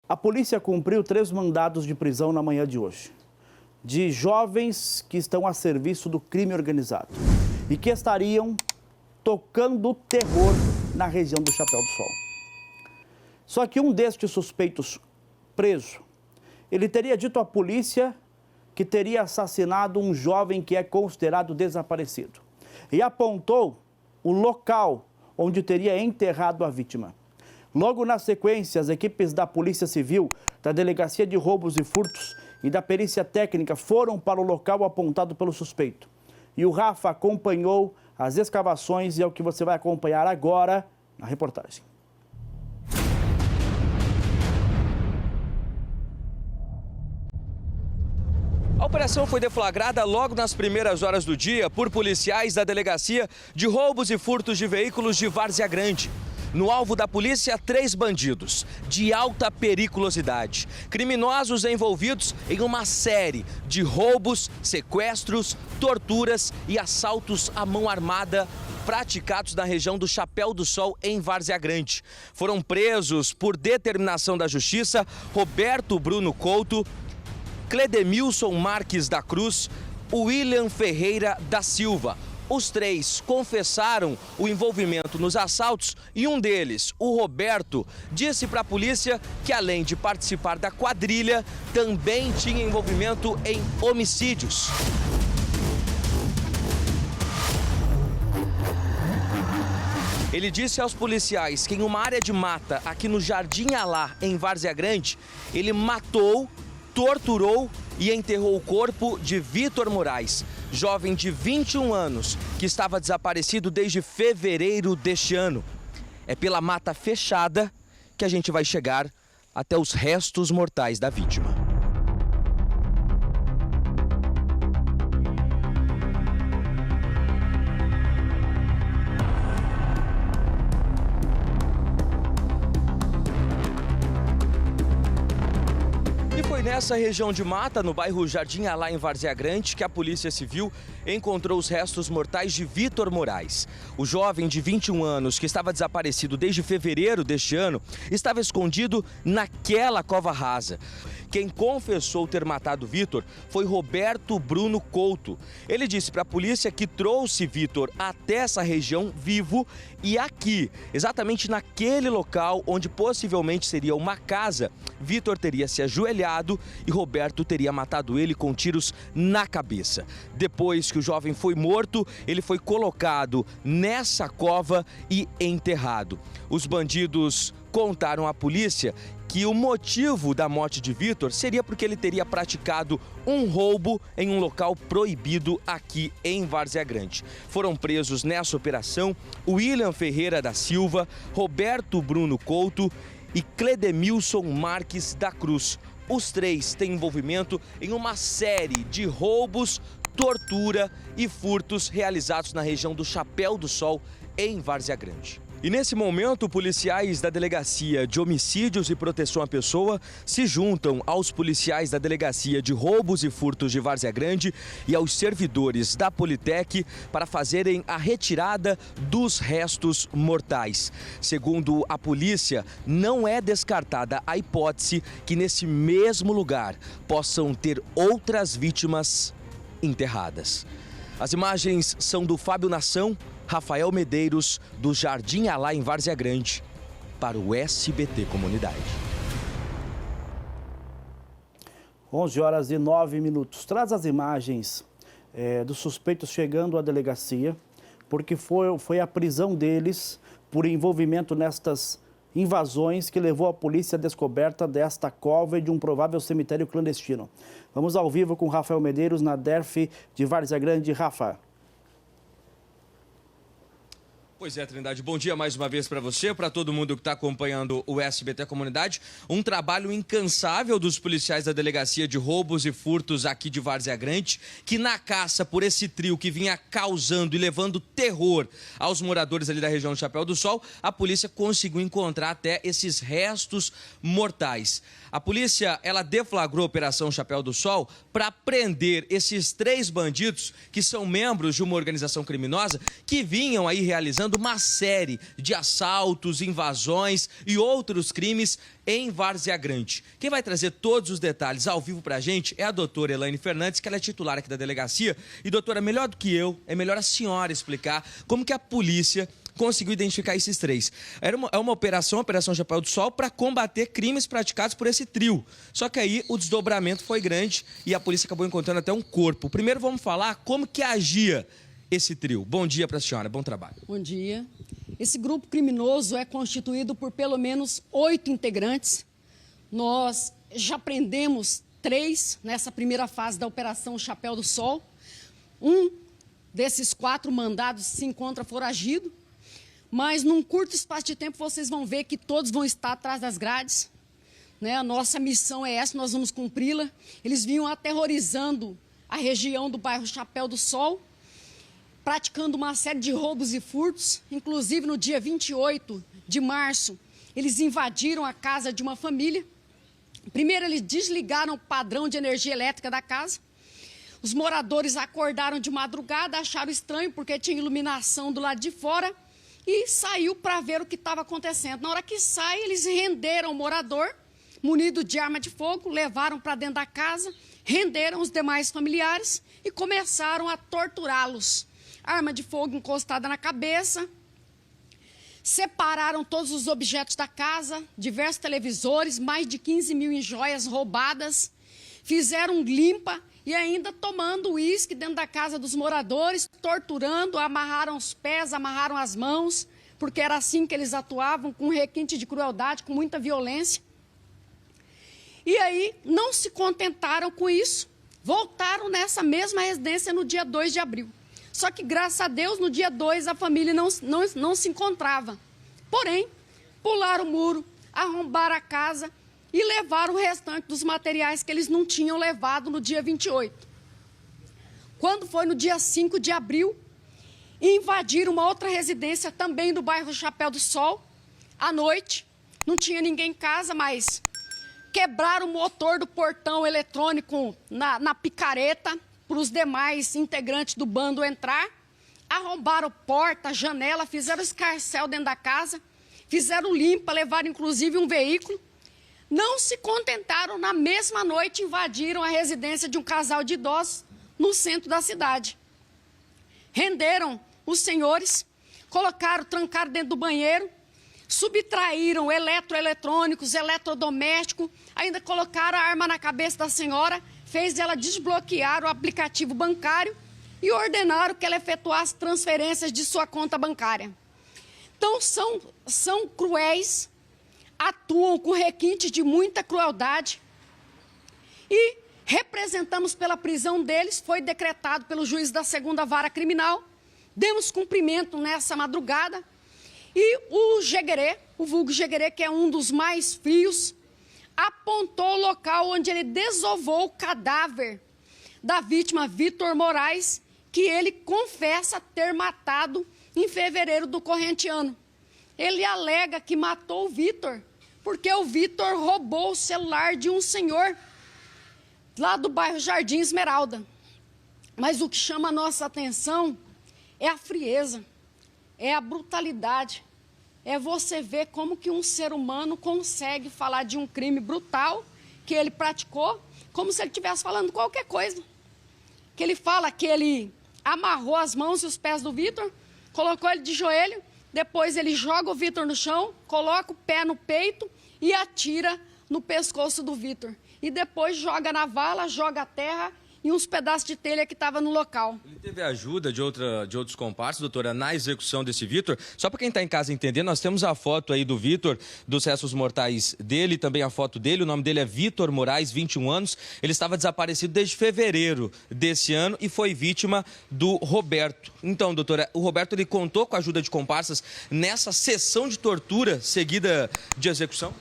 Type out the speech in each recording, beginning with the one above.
A polícia cumpriu 3 mandados de prisão na manhã de hoje, de jovens que estão a serviço do crime organizado e que estariam tocando terror na região do Chapéu do Sol. Só que um destes suspeitos preso, ele teria dito à polícia que teria assassinado um jovem que é considerado desaparecido e apontou o local onde teria enterrado a vítima. Logo na sequência, as equipes da Polícia Civil, da Delegacia de Roubos e Furtos e da Perícia Técnica foram para o local apontado pelo suspeito. E o Rafa acompanhou as escavações e é o que você vai acompanhar agora na reportagem. A operação foi deflagrada logo nas primeiras horas do dia por policiais da Delegacia de Roubos e Furtos de Veículos de Várzea Grande. No alvo da polícia, 3 bandidos de alta periculosidade, criminosos envolvidos em uma série de roubos, sequestros, torturas e assaltos à mão armada praticados na região do Chapéu do Sol, em Várzea Grande. Foram presos, por determinação da Justiça, Roberto Bruno Couto, Cledemilson Marques da Cruz, William Ferreira da Silva. Os 3 confessaram o envolvimento nos assaltos e um deles, o Roberto, disse para a polícia que, além de participar da quadrilha, também tinha envolvimento em homicídios. Ele disse aos policiais que em uma área de mata aqui no Jardim Alá, em Várzea Grande, ele matou, torturou e enterrou o corpo de Vitor Moraes, jovem de 21 anos, que estava desaparecido desde fevereiro deste ano. É pela mata fechada que a gente vai chegar até os restos mortais da vítima. Foi nessa região de mata, no bairro Jardim Alá, em Várzea Grande, que a Polícia Civil encontrou os restos mortais de Vitor Moraes. O jovem de 21 anos, que estava desaparecido desde fevereiro deste ano, estava escondido naquela cova rasa. Quem confessou ter matado Vitor foi Roberto Bruno Couto. Ele disse para a polícia que trouxe Vitor até essa região vivo e aqui, exatamente naquele local onde possivelmente seria uma casa, Vitor teria se ajoelhado e Roberto teria matado ele com tiros na cabeça. Depois que o jovem foi morto, ele foi colocado nessa cova e enterrado. Os bandidos contaram à polícia que o motivo da morte de Vitor seria porque ele teria praticado um roubo em um local proibido aqui em Várzea Grande. Foram presos nessa operação William Ferreira da Silva, Roberto Bruno Couto e Cledemilson Marques da Cruz. Os 3 têm envolvimento em uma série de roubos, tortura e furtos realizados na região do Chapéu do Sol, em Várzea Grande. E nesse momento, policiais da Delegacia de Homicídios e Proteção à Pessoa se juntam aos policiais da Delegacia de Roubos e Furtos de Várzea Grande e aos servidores da Politec para fazerem a retirada dos restos mortais. Segundo a polícia, não é descartada a hipótese que nesse mesmo lugar possam ter outras vítimas enterradas. As imagens são do Fábio Nação, Rafael Medeiros, do Jardim Alá, em Várzea Grande, para o SBT Comunidade. 11h09. Traz as imagens dos suspeitos chegando à delegacia, porque foi a prisão deles por envolvimento nestas invasões que levou a polícia à descoberta desta cova e de um provável cemitério clandestino. Vamos ao vivo com Rafael Medeiros na DERF de Várzea Grande. Rafa. Pois é, Trindade, bom dia mais uma vez para você, para todo mundo que está acompanhando o SBT Comunidade. Um trabalho incansável dos policiais da Delegacia de Roubos e Furtos aqui de Várzea Grande, que na caça por esse trio que vinha causando e levando terror aos moradores ali da região do Chapéu do Sol, a polícia conseguiu encontrar até esses restos mortais. A polícia, ela deflagrou a Operação Chapéu do Sol para prender esses 3 bandidos que são membros de uma organização criminosa que vinham aí realizando praticando uma série de assaltos, invasões e outros crimes em Várzea Grande. Quem vai trazer todos os detalhes ao vivo pra gente é a doutora Elaine Fernandes, que ela é titular aqui da delegacia. E doutora, melhor do que eu, é melhor a senhora explicar como que a polícia conseguiu identificar esses três. É uma operação Chapéu do Sol, para combater crimes praticados por esse trio. Só que aí o desdobramento foi grande e a polícia acabou encontrando até um corpo. Primeiro vamos falar como que agia esse trio. Bom dia para a senhora, bom trabalho. Bom dia. Esse grupo criminoso é constituído por pelo menos 8 integrantes. Nós já prendemos 3 nessa primeira fase da Operação Chapéu do Sol. Um desses 4 mandados se encontra foragido. Mas num curto espaço de tempo vocês vão ver que todos vão estar atrás das grades. Né? A nossa missão é essa, nós vamos cumpri-la. Eles vinham aterrorizando a região do bairro Chapéu do Sol, praticando uma série de roubos e furtos. Inclusive no dia 28 de março, eles invadiram a casa de uma família. Primeiro eles desligaram o padrão de energia elétrica da casa. Os moradores acordaram de madrugada, acharam estranho porque tinha iluminação do lado de fora. E saiu para ver o que estava acontecendo. Na hora que sai, eles renderam o morador, munido de arma de fogo, levaram para dentro da casa, renderam os demais familiares e começaram a torturá-los. Arma de fogo encostada na cabeça, separaram todos os objetos da casa, diversos televisores, mais de 15 mil em joias roubadas, fizeram limpa e ainda tomando uísque dentro da casa dos moradores, torturando, amarraram os pés, amarraram as mãos, porque era assim que eles atuavam, com requinte de crueldade, com muita violência. E aí não se contentaram com isso, voltaram nessa mesma residência no dia 2 de abril. Só que, graças a Deus, no dia 2 a família não se encontrava. Porém, pularam o muro, arrombaram a casa e levaram o restante dos materiais que eles não tinham levado no dia 28. Quando foi no dia 5 de abril, invadiram uma outra residência também do bairro Chapéu do Sol, à noite. Não tinha ninguém em casa, mas quebraram o motor do portão eletrônico na picareta para os demais integrantes do bando entrar. Arrombaram porta, janela, fizeram escarcéu dentro da casa, fizeram limpa, levaram inclusive um veículo. Não se contentaram, na mesma noite invadiram a residência de um casal de idosos no centro da cidade. Renderam os senhores, trancaram dentro do banheiro, subtraíram eletrônicos, eletrodomésticos, ainda colocaram a arma na cabeça da senhora, fez ela desbloquear o aplicativo bancário e ordenaram que ela efetuasse transferências de sua conta bancária. Então são cruéis, atuam com requinte de muita crueldade e representamos pela prisão deles, foi decretado pelo juiz da 2ª Vara Criminal, demos cumprimento nessa madrugada e o Jeguerê, o vulgo Jeguerê, que é um dos mais frios, apontou o local onde ele desovou o cadáver da vítima Vitor Moraes, que ele confessa ter matado em fevereiro do corrente ano. Ele alega que matou o Vitor porque o Vitor roubou o celular de um senhor lá do bairro Jardim Esmeralda. Mas o que chama a nossa atenção é a frieza, é a brutalidade, é você ver como que um ser humano consegue falar de um crime brutal que ele praticou, como se ele estivesse falando qualquer coisa. Que ele fala que ele amarrou as mãos e os pés do Vitor, colocou ele de joelho, depois ele joga o Vitor no chão, coloca o pé no peito e atira no pescoço do Vitor. E depois joga na vala, joga a terra e uns pedaços de telha que estava no local. Ele teve ajuda de outros comparsas, doutora, na execução desse Vitor. Só para quem está em casa entender, nós temos a foto aí do Vitor, dos restos mortais dele, também a foto dele. O nome dele é Vitor Moraes, 21 anos. Ele estava desaparecido desde fevereiro desse ano e foi vítima do Roberto. Então, doutora, o Roberto ele contou com a ajuda de comparsas nessa sessão de tortura seguida de execução?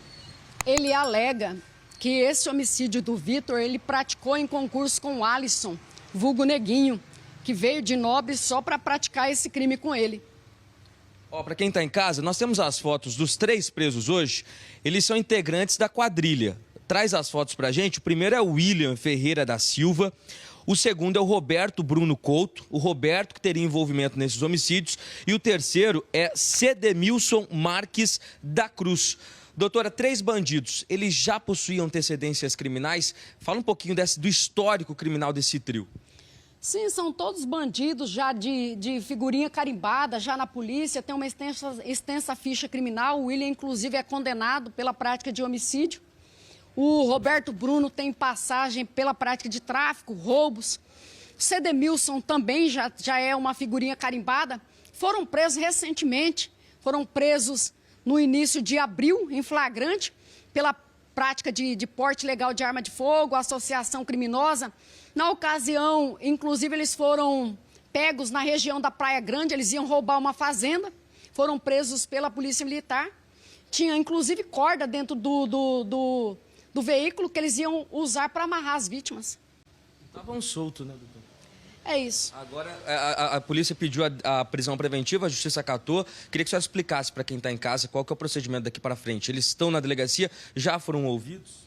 Ele alega que esse homicídio do Vitor, ele praticou em concurso com o Alisson, vulgo Neguinho, que veio de Nobre só para praticar esse crime com ele. Para quem está em casa, nós temos as fotos dos 3 presos hoje. Eles são integrantes da quadrilha. Traz as fotos para a gente. O primeiro é o William Ferreira da Silva. O segundo é o Roberto Bruno Couto, o Roberto que teria envolvimento nesses homicídios. E o terceiro é Cedemilson Marques da Cruz. Doutora, 3 bandidos, eles já possuíam antecedências criminais? Fala um pouquinho do histórico criminal desse trio. Sim, são todos bandidos já de figurinha carimbada, já na polícia, tem uma extensa ficha criminal. O William, inclusive, é condenado pela prática de homicídio. O Roberto Bruno tem passagem pela prática de tráfico, roubos. O Cedemilson também já é uma figurinha carimbada. Foram presos recentemente, foram presos no início de abril, em flagrante, pela prática de porte ilegal de arma de fogo, associação criminosa. Na ocasião, inclusive, eles foram pegos na região da Praia Grande, eles iam roubar uma fazenda, foram presos pela Polícia Militar. Tinha, inclusive, corda dentro do veículo que eles iam usar para amarrar as vítimas. Estavam soltos, né, doutor? É isso. Agora, a polícia pediu a prisão preventiva, a justiça acatou. Queria que a senhora explicasse para quem está em casa qual que é o procedimento daqui para frente. Eles estão na delegacia, já foram ouvidos?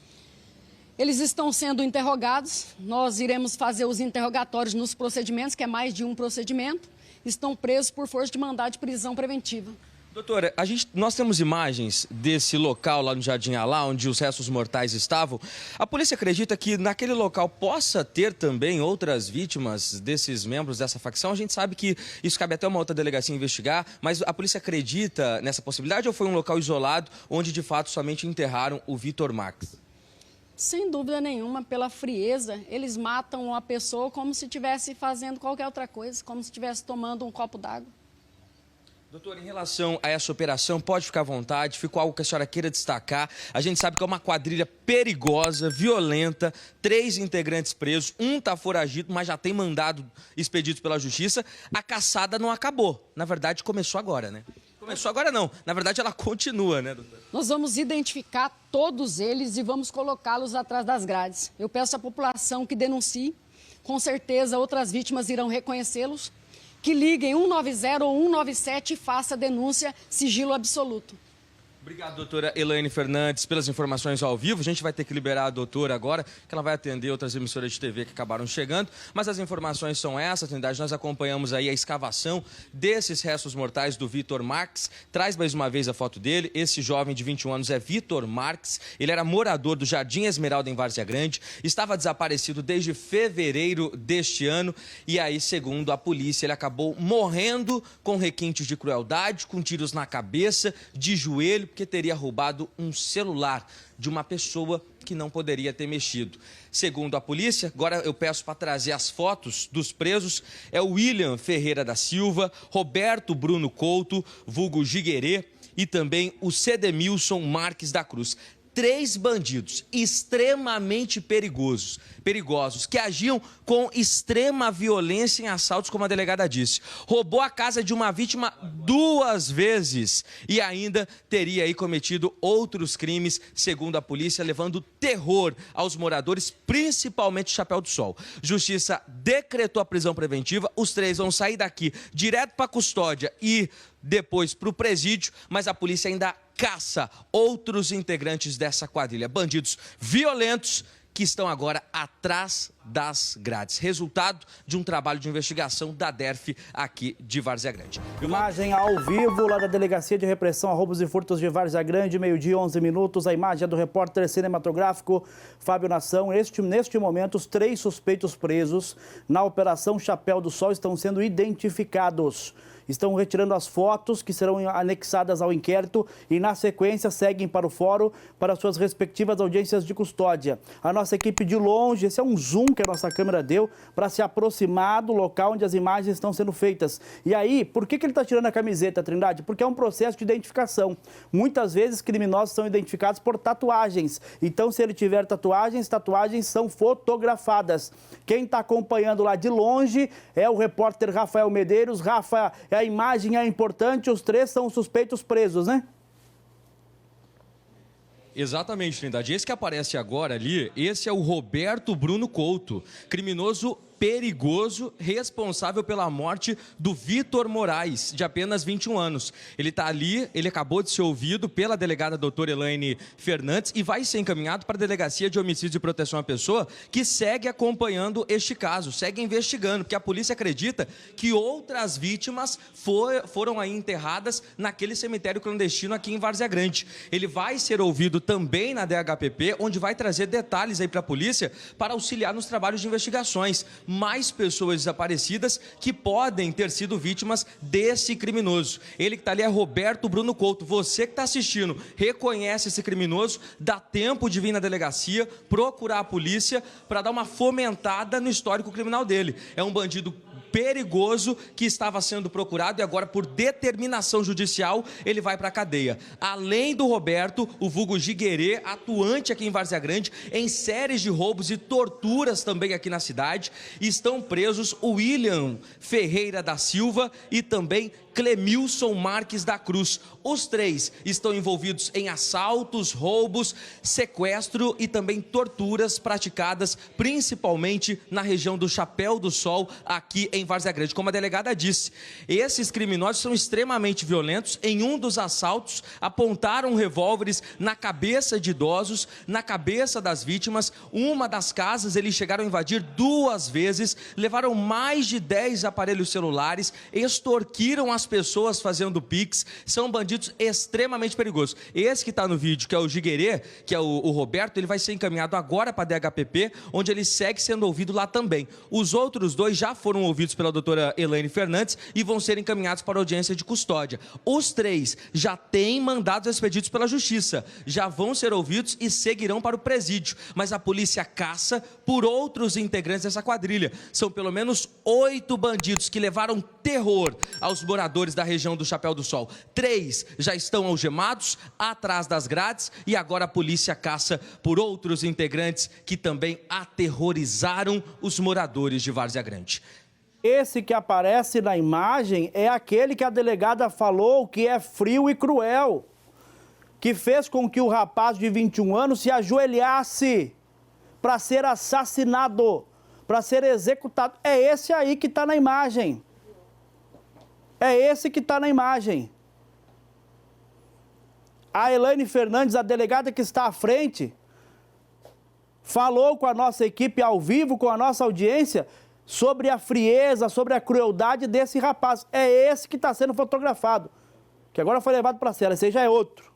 Eles estão sendo interrogados, nós iremos fazer os interrogatórios nos procedimentos, que é mais de um procedimento. Estão presos por força de mandado de prisão preventiva. Doutora, nós temos imagens desse local lá no Jardim Alá, onde os restos mortais estavam. A polícia acredita que naquele local possa ter também outras vítimas desses membros dessa facção? A gente sabe que isso cabe até uma outra delegacia investigar, mas a polícia acredita nessa possibilidade ou foi um local isolado onde de fato somente enterraram o Vitor Marques? Sem dúvida nenhuma, pela frieza, eles matam a pessoa como se estivesse fazendo qualquer outra coisa, como se estivesse tomando um copo d'água. Doutor, em relação a essa operação, pode ficar à vontade, ficou algo que a senhora queira destacar. A gente sabe que é uma quadrilha perigosa, violenta, 3 integrantes presos, um está foragido, mas já tem mandado expedido pela justiça. A caçada não acabou, na verdade começou agora, né? Começou agora não, na verdade ela continua, né, doutor? Nós vamos identificar todos eles e vamos colocá-los atrás das grades. Eu peço à população que denuncie, com certeza outras vítimas irão reconhecê-los, que liguem 190 ou 197 e faça a denúncia sigilo absoluto. Obrigado, doutora Elaine Fernandes, pelas informações ao vivo. A gente vai ter que liberar a doutora agora, que ela vai atender outras emissoras de TV que acabaram chegando. Mas as informações são essas, Trindade. Nós acompanhamos aí a escavação desses restos mortais do Vitor Marques. Traz mais uma vez a foto dele. Esse jovem de 21 anos é Vitor Marques. Ele era morador do Jardim Esmeralda, em Várzea Grande. Estava desaparecido desde fevereiro deste ano. E aí, segundo a polícia, ele acabou morrendo com requintes de crueldade, com tiros na cabeça, de joelho, porque teria roubado um celular de uma pessoa que não poderia ter mexido. Segundo a polícia, agora eu peço para trazer as fotos dos presos, é o William Ferreira da Silva, Roberto Bruno Couto, vulgo Giguerê, e também o Cedemilson Marques da Cruz. 3 bandidos extremamente perigosos, que agiam com extrema violência em assaltos, como a delegada disse. Roubou a casa de uma vítima 2 vezes e ainda teria aí cometido outros crimes, segundo a polícia, levando terror aos moradores, principalmente Chapéu do Sol. Justiça decretou a prisão preventiva, os 3 vão sair daqui direto para a custódia e depois para o presídio, mas a polícia ainda caça outros integrantes dessa quadrilha, bandidos violentos que estão agora atrás das grades. Resultado de um trabalho de investigação da DERF aqui de Várzea Grande. Imagem ao vivo lá da Delegacia de Repressão a Roubos e Furtos de Várzea Grande, meio-dia, 11 minutos. A imagem é do repórter cinematográfico Fábio Nação. Neste momento, os 3 suspeitos presos na Operação Chapéu do Sol estão sendo identificados. Estão retirando as fotos que serão anexadas ao inquérito e, na sequência, seguem para o fórum para suas respectivas audiências de custódia. A nossa equipe de longe, esse é um zoom que a nossa câmera deu para se aproximar do local onde as imagens estão sendo feitas. E aí, por que ele está tirando a camiseta, Trindade? Porque é um processo de identificação. Muitas vezes, criminosos são identificados por tatuagens. Então, se ele tiver tatuagens são fotografadas. Quem está acompanhando lá de longe é o repórter Rafael Medeiros. Rafa, a imagem é importante, os 3 são suspeitos presos, né? Exatamente, Trindade. Esse que aparece agora ali, esse é o Roberto Bruno Couto, criminoso perigoso, responsável pela morte do Vitor Moraes, de apenas 21 anos. Ele está ali, ele acabou de ser ouvido pela delegada doutora Elaine Fernandes e vai ser encaminhado para a Delegacia de Homicídio e Proteção à Pessoa, que segue acompanhando este caso, segue investigando, porque a polícia acredita que outras vítimas foram aí enterradas naquele cemitério clandestino aqui em Várzea Grande. Ele vai ser ouvido também na DHPP, onde vai trazer detalhes aí para a polícia para auxiliar nos trabalhos de investigações. Mais pessoas desaparecidas que podem ter sido vítimas desse criminoso. Ele que está ali é Roberto Bruno Couto. Você que está assistindo, reconhece esse criminoso, dá tempo de vir na delegacia, procurar a polícia para dar uma fomentada no histórico criminal dele. É um bandido perigoso que estava sendo procurado e agora, por determinação judicial, ele vai para a cadeia. Além do Roberto, o vulgo Giguerê, atuante aqui em Várzea Grande, em séries de roubos e torturas também aqui na cidade, estão presos o William Ferreira da Silva e também Clemilson Marques da Cruz. Os três estão envolvidos em assaltos, roubos, sequestro e também torturas praticadas principalmente na região do Chapéu do Sol, aqui em Várzea Grande. Como a delegada disse, esses criminosos são extremamente violentos. Em um dos assaltos, apontaram revólveres na cabeça de idosos, na cabeça das vítimas. Uma das casas, eles chegaram a invadir 2 vezes, levaram mais de 10 aparelhos celulares, extorquiram as pessoas fazendo Pix. São bandidos extremamente perigosos. Esse que está no vídeo, que é o Giguerê, que é o Roberto, ele vai ser encaminhado agora para a DHPP, onde ele segue sendo ouvido lá também. Os outros 2 já foram ouvidos pela doutora Elaine Fernandes e vão ser encaminhados para a audiência de custódia. Os 3 já têm mandados expedidos pela Justiça, já vão ser ouvidos e seguirão para o presídio. Mas a polícia caça por outros integrantes dessa quadrilha. São pelo menos 8 bandidos que levaram terror aos moradores da região do Chapéu do Sol. 3 já estão algemados, atrás das grades, e agora a polícia caça por outros integrantes que também aterrorizaram os moradores de Várzea Grande. Esse que aparece na imagem é aquele que a delegada falou que é frio e cruel, que fez com que o rapaz de 21 anos se ajoelhasse para ser assassinado, para ser executado. É esse aí que está na imagem. É esse que está na imagem. A Elaine Fernandes, a delegada que está à frente, falou com a nossa equipe ao vivo, com a nossa audiência, sobre a frieza, sobre a crueldade desse rapaz. É esse que está sendo fotografado, que agora foi levado para a cela. Esse aí já é outro.